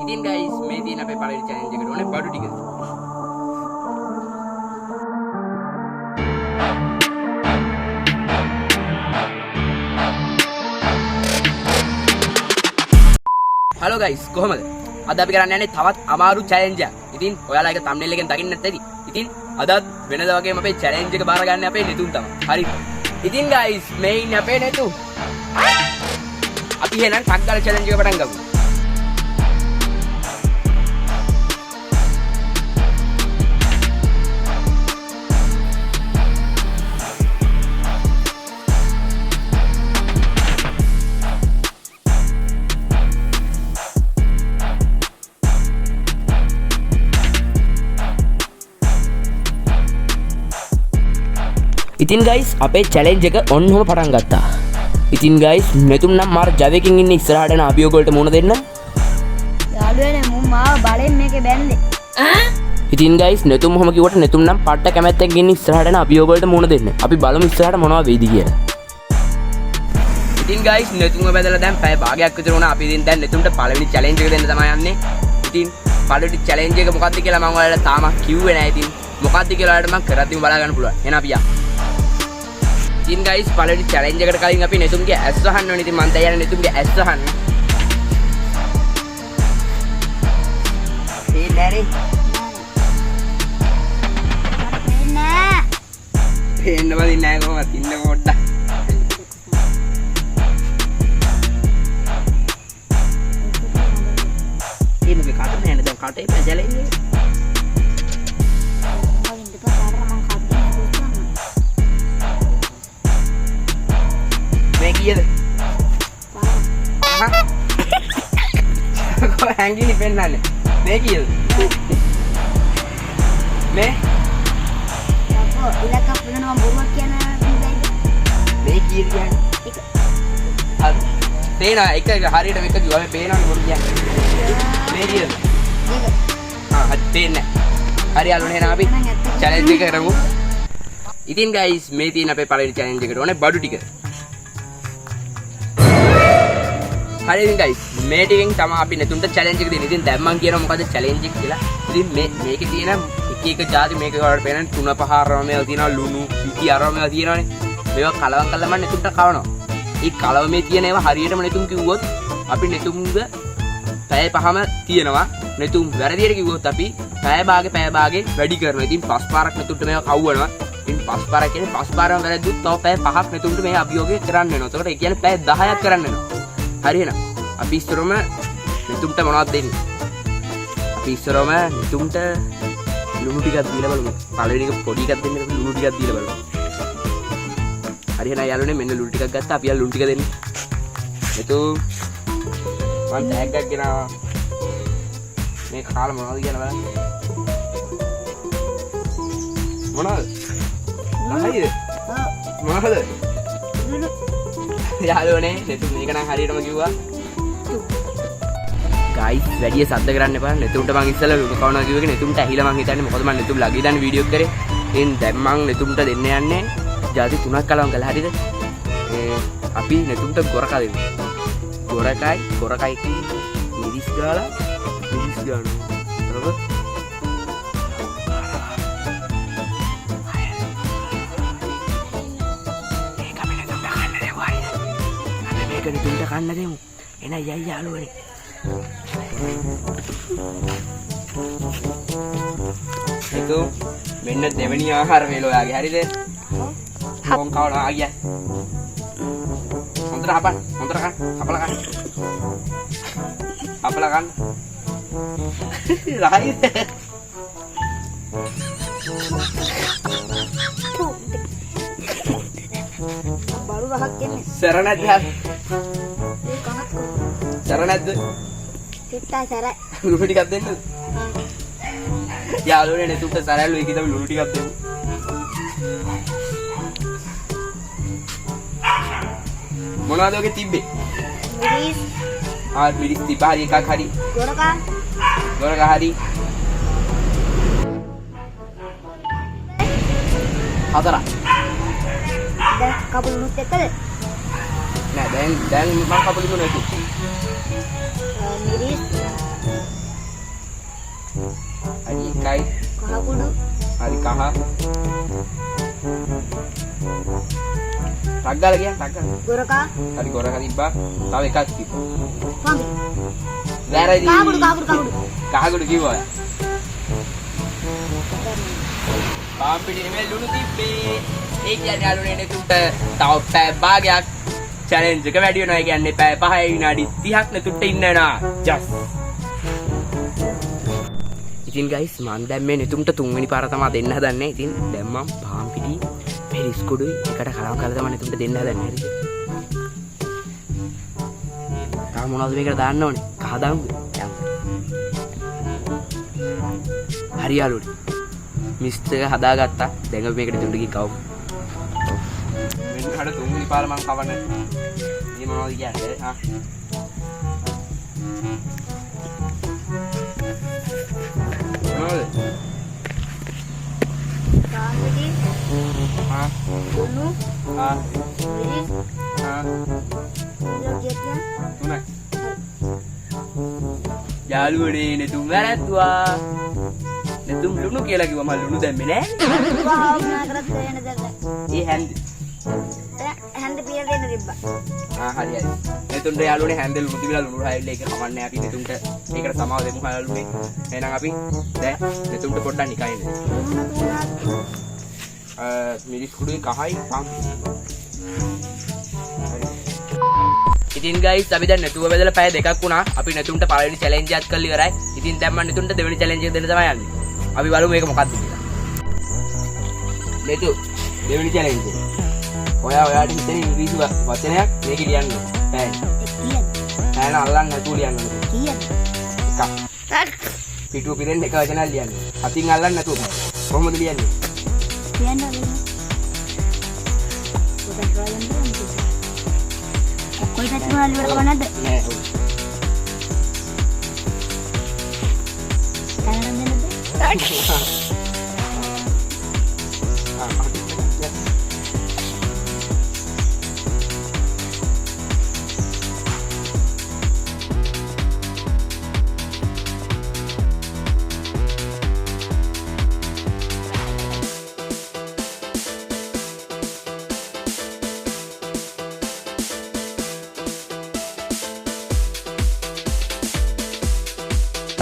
ඉතින් guys මේ තියෙන අපේ පළවෙනි challenge එකට ඕනේ බඩු ටික. Hello guys, කොහමද? අද අපි කරන්න යන්නේ තවත් අමාරු challenge එකක්. ඉතින් ඔයාලා ඒක thumbnail එකෙන් දකින්න නැත්නම් ඇති. ඉතින් අදත් වෙනදා වගේම අපේ challenge එක බාර ගන්න අපේ නෙතුන් තමයි. හරිද? ඉතින් guys මේ ඉන්නේ අපේ නෙතු. අපි එහෙනම් ටක් ගාලා challenge එක පටන් ගමු. ඉතින් guys අපේ challenge එක ඔන්නෝම පටන් ගත්තා. ඉතින් guys මෙතුම් නම් මාර ජවයකින් ඉන්නේ ඉස්සරහට යන අභියෝග වලට මුහුණ දෙන්න. යාළුවනේ මම මාව බලෙන් මේකේ බැන්දේ. ඉතින් guys netum මොහොම කිව්වට netum නම් පට්ට කැමැත්තෙන් ඉන්නේ ඉස්සරහට යන අභියෝග වලට මුහුණ දෙන්න. අපි බලමු ඉස්සරහට මොනවද වෙයිද කියලා. ඉතින් guys netumව බැදලා දැන් පැය භාගයක් විතර වුණා. අපි ඉතින් දැන් netumට පළවෙනි challenge එක දෙන්න තමයි යන්නේ. ඉතින් පළවෙනි challenge එක මොකක්ද කියලා මම ඔයාලට තාම කිව්වේ නැහැ. ඉතින් මොකක්ද කියලා ඔයාලට මම කරද්දිම බලා ගන්න පුළුවන්. එහෙනම් අපි යමු. ඉතින් guys පළවෙනි challenge එකට කලින් අපි netumගේ ඇස් අහන්න ඕනේ. ඉතින් මම දැන් යන්නේ netumගේ ඇස් අහන්න. ඒ නෑනේ. නෑ. පේන්න බදින්නේ නැහැ කොහොමද? ඉන්න පොඩ්ඩක්. ඉන්නේ කාට නෑනේ දැන් කාටේ challenge එක. මේ කීයද? හා කොහේ හැංගිලි පෙන්නන්නේ මේ කීයද? මේ යකෝ ඉලක්ක පුරනවා බොරුවක් කියන නිසායිද? මේ කීයද කියන්නේ? හරි තේනා එක හරියට මේක කිව්වා මේ පේනවනේ බොරු කියන්නේ මේ කීයද? හරි තේන්නේ හරි යාළුවනේ එහෙනම් අපි challenge එක කරමු. ඉතින් guys මේ තියෙන අපේ පළවෙනි challenge එකට ඕනේ බඩු ටික. හරි ඉතින් guys මේ ටිකෙන් තමයි අපි netunට challenge එක දෙන්නේ. ඉතින් දැන් මම කියනවා මොකද්ද challenge එක කියලා. ඉතින් මේකේ තියෙන එක එක જાති මේක වලට පේන 3 5 අරමේව තියෙනවා ලුණු පිටි අරමේව තියෙනවානේ. මේවා කලවම් කරලා මම netunට කවනවා. ඒ කලවමේ තියෙන ඒවා හරියටම netun කිව්වොත් අපි netunග පැය පහම තියෙනවා. netun වැරදියට කිව්වොත් අපි පැය භාගේ වැඩි කරනවා. ඉතින් පස් පාරක් netunට මේවා කවවනවා. ඉතින් පස් පාරක් කියන්නේ පස් පාරම වැරද්දුත් තව පැය 5ක් netunට මේ අභියෝගය කරන්න වෙනවා. ඒකට ඒ කියන්නේ පැය 10ක් කරන්න වෙනවා. හරි එහෙනම් අපි ඉස්සරම netumට මොනවද දෙන්නේ? අපි ඉස්සරම netumට ලුණු ටිකක් දීලා බලමු. පළවෙනි එක පොඩි එකක් දෙන්න අපි ලුණු ටිකක් දීලා බලමු. හරි එහෙනම් යාළුවනේ මෙන්න ලුණු ටිකක් ගත්තා. අපි යාළුවෝ ලුණු ටික දෙන්න. netum මම ටැග් එකක් ගෙනාවා. මේ කාල මොනවද කියන බලන්න. මොනවද? හරිද? මොනවද? යාළුවනේ netum මේක නම් හරියටම කිව්වා. guys වැඩි සද්ද කරන්න එපා. netumට මං ඉස්සෙල්ලා ලුණු කවනවා කිව්ව එක netumට ඇහිලා මං හිතන්නේ මොකද මං netum ළඟ ඉඳන් වීඩියෝ එක කරේ. ඉතින් දැන් මං netumට දෙන්න යන්නේ ಜಾති 3ක් කලවම් කළා. හරිද? අපි netumට ගොරකා දෙමු. ගොරකයි මිරිස් ගාලා මිරිස් ගානවා. බරපොත් netumට කන්න දෙමු. එන යයි යාළුවනේ. netum මෙන්න දෙවෙනි ආහාර වේල ඔයාගේ. හරිද? කොන් කවනවා ආගියා. හොඳට හපන්න. හොඳට කන්න. හපලා කන්න. හපලා කන්න. රහයිද? බරු රහක් කියන්නේ. සර නැද්ද? සර නැද්ද? තිත්තා සරයි. ලුණු ටිකක් දෙන්න. යාළුවනේ netumට සරල්ලු එකේ තමයි ලුණු ටිකක් දෙමු. මොනවද ඔගේ තිබ්බේ? මිරිස්. මිරිස් තිබ්බා. හරි එකක් හරි. ගොරකා හරි. හතරක්. දැන් කපුළුත් එක්කද? නෑ දැන් මම කපුළුම නැතු. මිරිස් හා ටක් ගාලා කියන්න ටක් ගාලා ගොරකා හරි ගොරක තිබ්බා තව එකක් තිබ්බා පංගි වැරදි කහගුඩු කිව්වා පාම්පිටි නෙමෙයි ලුණු තිබ්බේ ඒ කියන්නේ යාළුවනේ නෙතුන්ට තව පැය භාගයක් චැලෙන්ජ් එක වැඩි වෙනවා. ඒ කියන්නේ පැය 5 විනාඩි 30ක් නෙතුන්ට ඉන්න වෙනවා. ජස් ඉතින් ගයිස් මම දැන් මේ නෙතුන්ට තුන්වෙනි පාර තමයි දෙන්න හදන්නේ. ඉතින් දැන් මම පාම්පිටි පෙරිස් කුඩුයි එකට කලවම් කරලා තමයි නෙතුන්ට දෙන්න හදන්නේ. හරිද? තා මොනවද මේකට දාන්න ඕනේ? කහ දාමුද? හරි යාළුවනේ. මිස්ට් එක හදාගත්තා. දැන් අපි මේකට නෙතුන්ට ගිහින් කවමු. මෙන්න හඩ තුන්වෙනි පාර මම කවන්නේ. මේ මොනවද කියන්නේ? හා යාළුවනේ නෙතුම් වැරද්දුවා. නෙතුම් ලුණු කියලා කිව්වා මම ලුණු දැම්මේ නෑ. ඒ හැන්ද පිය දෙන්න තිබ්බා. හරි හරි. නෙතුන්ට යාළුවනේ හැන්ද ලුණු තිබිලා ලුණු රායිල් එක කමන්නේ අපි නෙතුන්ට ඒකට සමාව දෙමු යාළුවනේ. එහෙනම් අපි දැන් නෙතුන්ට පොඩ්ඩක් නිකන් ඉන්න. මිරිස් කුඩුයි කහයි පම්. ඉතින් ගයිස් අපි දැන් නෙතුව බෙදලා පැය දෙකක් වුණා. අපි නෙතුන්ට පළවෙනි චැලෙන්ජ් එකත් කරලා ඉවරයි. ඉතින් දැන් මම නෙතුන්ට දෙවෙනි චැලෙන්ජ් එක දෙන්න තමයි යන්නේ. අපි බලමු මේක මොකක්ද කියලා. නෙතු දෙවෙනි චැලෙන්ජ් එක. ඔයාට හිතෙන ඉංග්‍රීසි වචනයක් මේක ලියන්න ඕනේ. පැය. පැය අල්ලන්න නැතුව ලියන්න ඕනේ. කීයද? එකක්. පිටුව පිරෙන්න එක වචනයක් ලියන්න. අතින් අල්ලන්න නැතුව. කොහොමද ලියන්නේ? ලියන්න ඕනේ. කොයි පැත්තට මොනවද ඉවර කරන්නද? නෑ.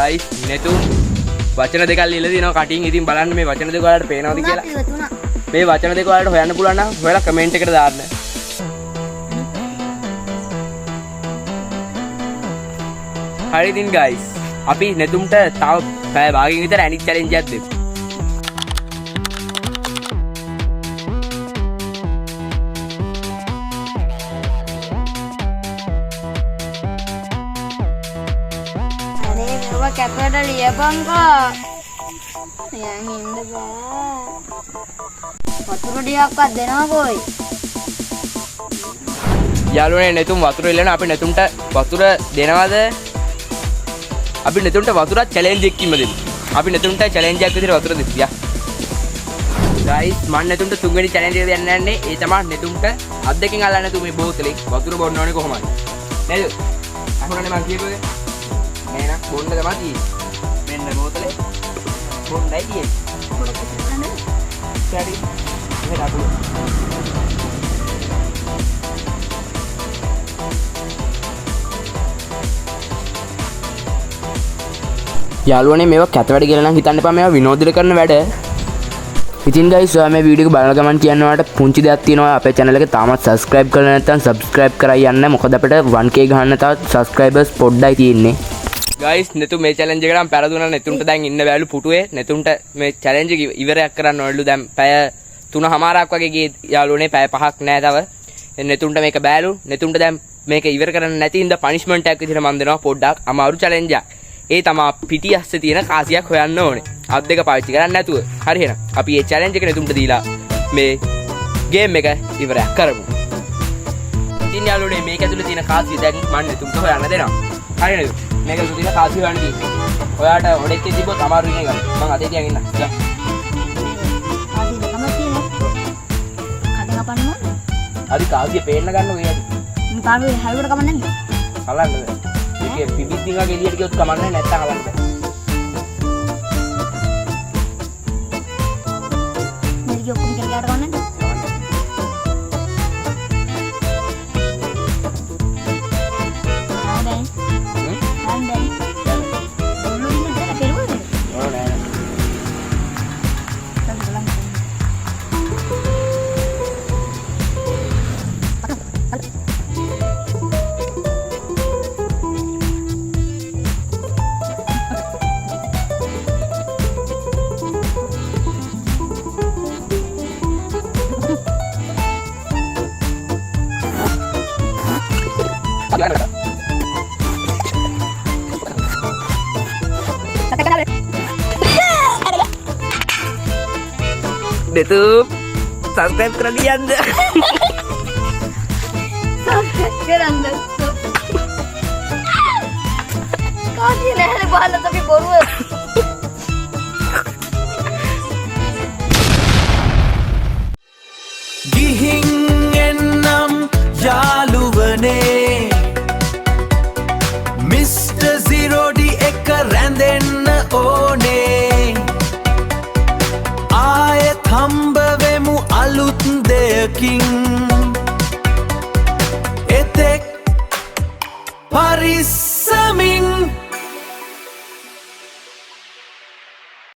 guys netu වචන දෙකක් ලියලා දිනවා කටින්. ඉතින් බලන්න මේ වචන දෙක ඔයාලට පේනවද කියලා. මේ වචන දෙක ඔයාලට හොයන්න පුළුවන් නම් ඔයාලා කමෙන්ට් එකට දාන්න. හරි ඉතින් guys අපි netumට තව පැය භාගයකින් විතර අනිත් චැලෙන්ජ් එකක් දෙමු. කැපට ලියපන්කෝ. යන් ඉන්න බෑ. වතුර ටිකක්වත් දෙනවකෝයි. යාළුවනේ netum වතුර ඉල්ලන අපි netumට වතුර දෙනවද? අපි netumට වතුරක් චැලෙන්ජ් එකකින්ම දෙමු. අපි netumට චැලෙන්ජ් එකක් විදිහට වතුර දෙමු. යා. guys මම netumට තුන්වෙනි චැලෙන්ජ් එක දෙන්න යන්නේ. ඒ තමයි netumට අත් දෙකෙන් අල්ලන්න නැතුව මේ බෝතලේ වතුර බොන්න ඕනේ කොහොමද? නේද? අහුණනේ මං කියපුවේ. එහෙනම් බොන්න තමයි තියෙන්නේ. මෙන්න බෝතලේ බොන්නයි තියෙන්නේ. පොඩක් ගන්න. හරි. එහෙනම් අපි යාළුවනේ මේවා කැත වැඩ කියලා නම් හිතන්න එපා. මේවා විනෝදෙට කරන වැඩ. ඉතින් guys ඔයා මේ වීඩියෝ එක බලන ගමන් කියන්න ඔයාලට පුංචි දෙයක් තියෙනවා. අපේ channel එක තාමත් subscribe කරලා නැත්නම් subscribe කරලා යන්න. මොකද අපිට 1k ගහන්න තවත් subscribers පොඩ්ඩයි තියෙන්නේ. guys netu මේ challenge එකට නම් පෙරදුනා. netunට දැන් ඉන්න බෑලු පුටුවේ. netunට මේ challenge එක ඉවරයක් කරන්න ඕනලු. දැන් පැය 3:00ක් වගේ ගියේ යාළුවනේ. පැය 5ක් නෑ තව. netunට මේක බෑලු. netunට දැන් මේක ඉවර කරන්න නැති ඉඳ punishment එකක් විදිහට මම දෙනවා පොඩ්ඩක්. අමාරු challenge එකක්. ඒ තමයි පිටි ඇස්සේ තියෙන කාසියක් හොයන්න ඕනේ. අත් දෙක පාවිච්චි කරන්නේ නැතුව. හරි එහෙනම් අපි මේ challenge එක netunට දීලා මේ game එක ඉවරයක් කරමු. ඉතින් යාළුවනේ මේක ඇතුලේ තියෙන කාසිය දැන් මම netunට හොයන්න දෙනවා. හරි නේද? මේක ඇතුලේ තියෙන කාසිය හොයන්න තියෙන්නේ. ඔයාට ඔඩෙක් තිබ්බොත් අමාරු වෙන්නේ ගන්න. මම අතේ තියන් ඉන්න. යා. කාසිය දෙකම තියෙනවා. කඩ කපන්න ඕනේ. හරි කාසිය පේන්න ගන්න ඔය ඇති. මම කාගේ හැලුවට කමන්නේ නැද්ද? හලන්නද? ඒකේ පිපිත් දිගා ගෙලියට ගියොත් කමන්නේ නැත්තම් හලන්න බෑ. ටික ඔක්කොම කියලා ගන්න. YouTube subscribe කර ලියන්න. සබ්ස්ක්‍රයිබ් කරන්න. කාටි නැහැ බලන්න අපි බොරුව. ගිහින් එන්නම් යාළුවනේ මිස්ටර් සීරෝඩි එක රැඳෙන්න ඕනේ ආයෙත් හම්බ වෙමු අලුත් දෙයකින්